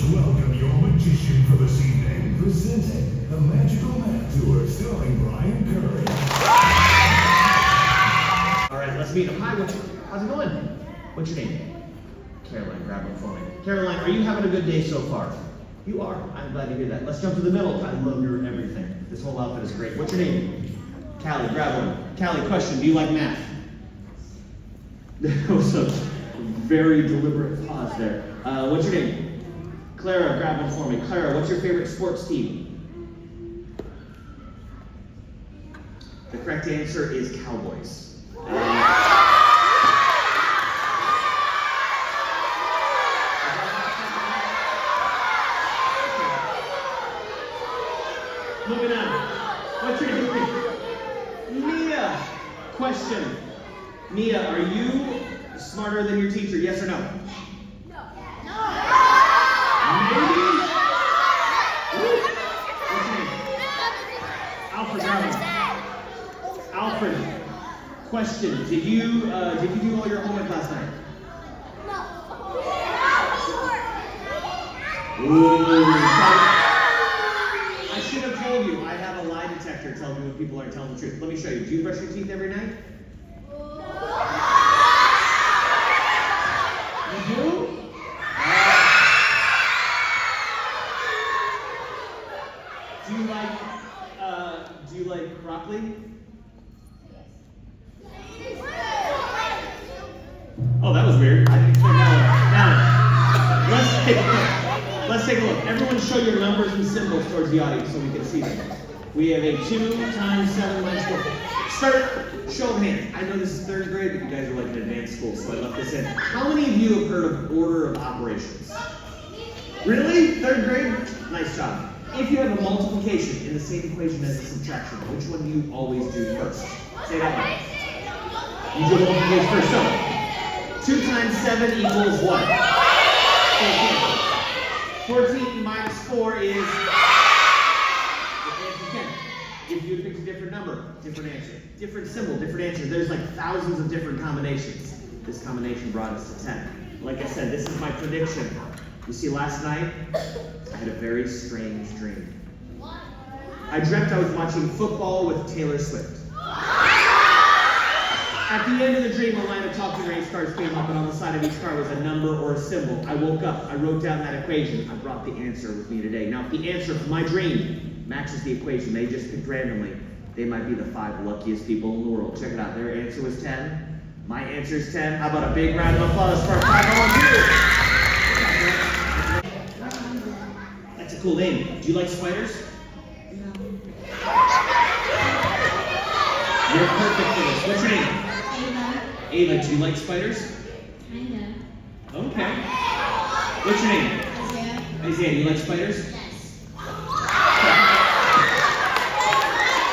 Please welcome your magician for this evening, presenting the Magical Math Tour starring Brian Curry. All right, let's meet him. Hi, how's it going? What's your name? Caroline, grab one for me. Caroline, are you having a good day so far? You are. I'm glad to hear that. Let's jump to the middle. I love your everything. This whole outfit is great. What's your name? Callie, grab one. Callie, question, do you like math? That was a very deliberate pause there. What's your name? Clara, grab one for me. Clara, what's your favorite sports team? The correct answer is Cowboys. Moving on. What's your name? Mia. Question. Mia, are you smarter than your teacher? Yes or no? No. Maybe? What's your name? Alfred. Alfred. Question. Did you do all your homework last night? Ooh. I should have told you. I have a lie detector telling me when people aren't telling the truth. Let me show you. Do you brush your teeth every night? You do? Do you like broccoli? Oh, that was weird. I didn't expect that one. Now, let's take a look. Everyone show your numbers and symbols towards the audience so we can see them. We have a 2 times 7 minus 4. Start, show of hands. I know this is 3rd grade, but you guys are like in advanced school, so I left this in. How many of you have heard of order of operations? Really? 3rd grade? Nice job. If you have a multiplication in the same equation as a subtraction, which one do you always do first? Say that one. You do multiplication first. So, 2 times 7 equals what? 14. 14 minus 4 is... If you picked a different number, different answer. Different symbol, different answer. There's like thousands of different combinations. This combination brought us to 10. Like I said, this is my prediction. You see, last night, I had a very strange dream. I dreamt I was watching football with Taylor Swift. At the end of the dream, a line of talking race cars came up, and on the side of each car was a number or a symbol. I woke up, I wrote down that equation. I brought the answer with me today. Now, if the answer for my dream matches the equation they just picked randomly, they might be the 5 luckiest people in the world. Check it out. Their answer was 10. My answer is 10. How about a big round of applause for our 5 volunteers? That's a cool name. Do you like spiders? No. You're perfect for this. What's your name? Ava. Ava, do you like spiders? Kinda. Okay. What's your name? Isaiah. Isaiah, you like spiders? Yes.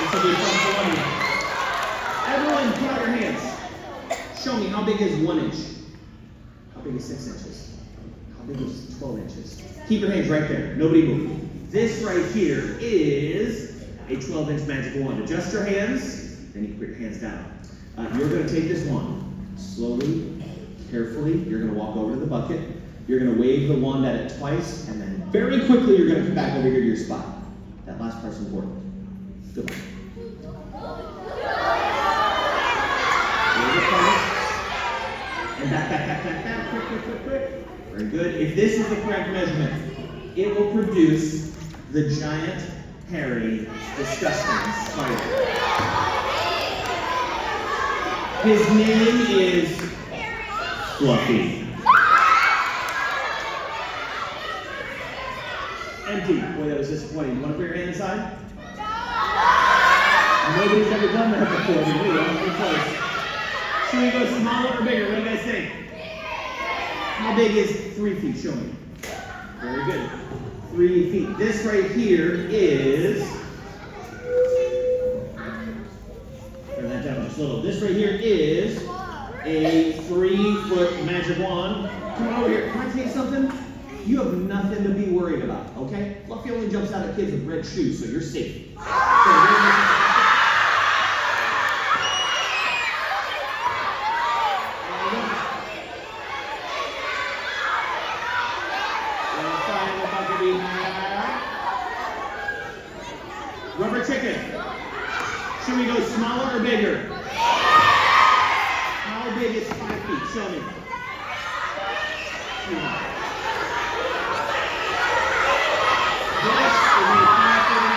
This will be fun for one of you. Everyone, put out your hands. Show me, how big is 1 inch? How big is 6 inches? How big is 12 inches? Keep your hands right there. Nobody move. This right here is a 12-inch magic wand. Adjust your hands, then you can put your hands down. You're going to take this wand slowly, carefully. You're going to walk over to the bucket. You're going to wave the wand at it twice, and then very quickly you're going to come back over here to your spot. That last part's important. Good luck. And back. Quick. Very good. If this is the correct measurement, it will produce the giant, hairy, disgusting spider. His name is Fluffy. Empty. Boy, that was disappointing. You want to put your hand inside? Nobody's ever done that before. Really close. Should we go smaller or bigger? What do you guys think? How big is 3 feet? Show me. Very good. 3 feet. This right here is... Turn that down just a little. This right here is a 3-foot magic wand. Come on over here. Can I tell you something? You have nothing to be worried about, okay? Fluffy only jumps out at kids with red shoes, so you're safe. go smaller or bigger? How big is 5 feet? Show me. This is a 5-foot and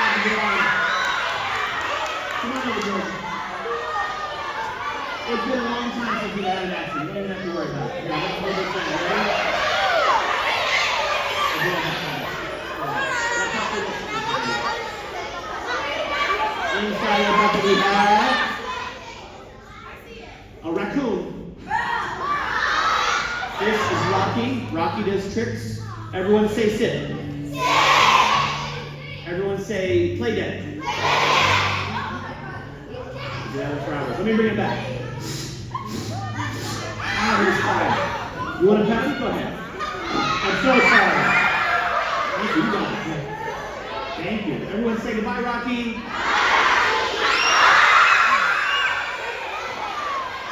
come on over, George. It's been a long time since we've had an accident. You don't even have to worry about it. Now, let's hold this down. Ready? Inside the bucket we have a raccoon. This is Rocky. Rocky does tricks. Everyone say sit. Everyone say play dead. Yeah, for hours. Let me bring it back. Ah, here's fire. You want to pat it? Go ahead. I'm so sorry. Thank you. You got it. Thank you. Everyone say goodbye, Rocky.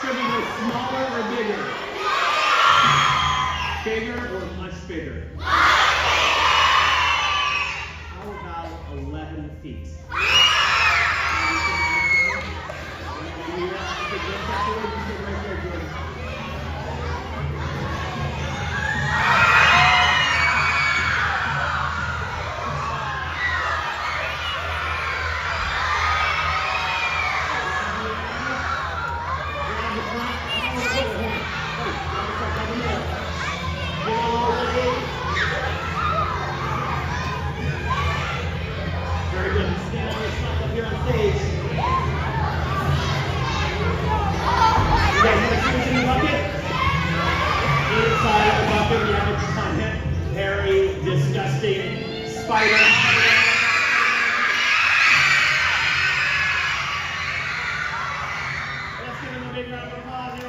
Should we go smaller or bigger? Bigger or much bigger? How about 11 feet? Very good. Stand up yourself up here on stage. You guys want to see what's in the bucket? Inside the bucket, we have a giant, hairy, disgusting spider. Let's give him a big round of applause.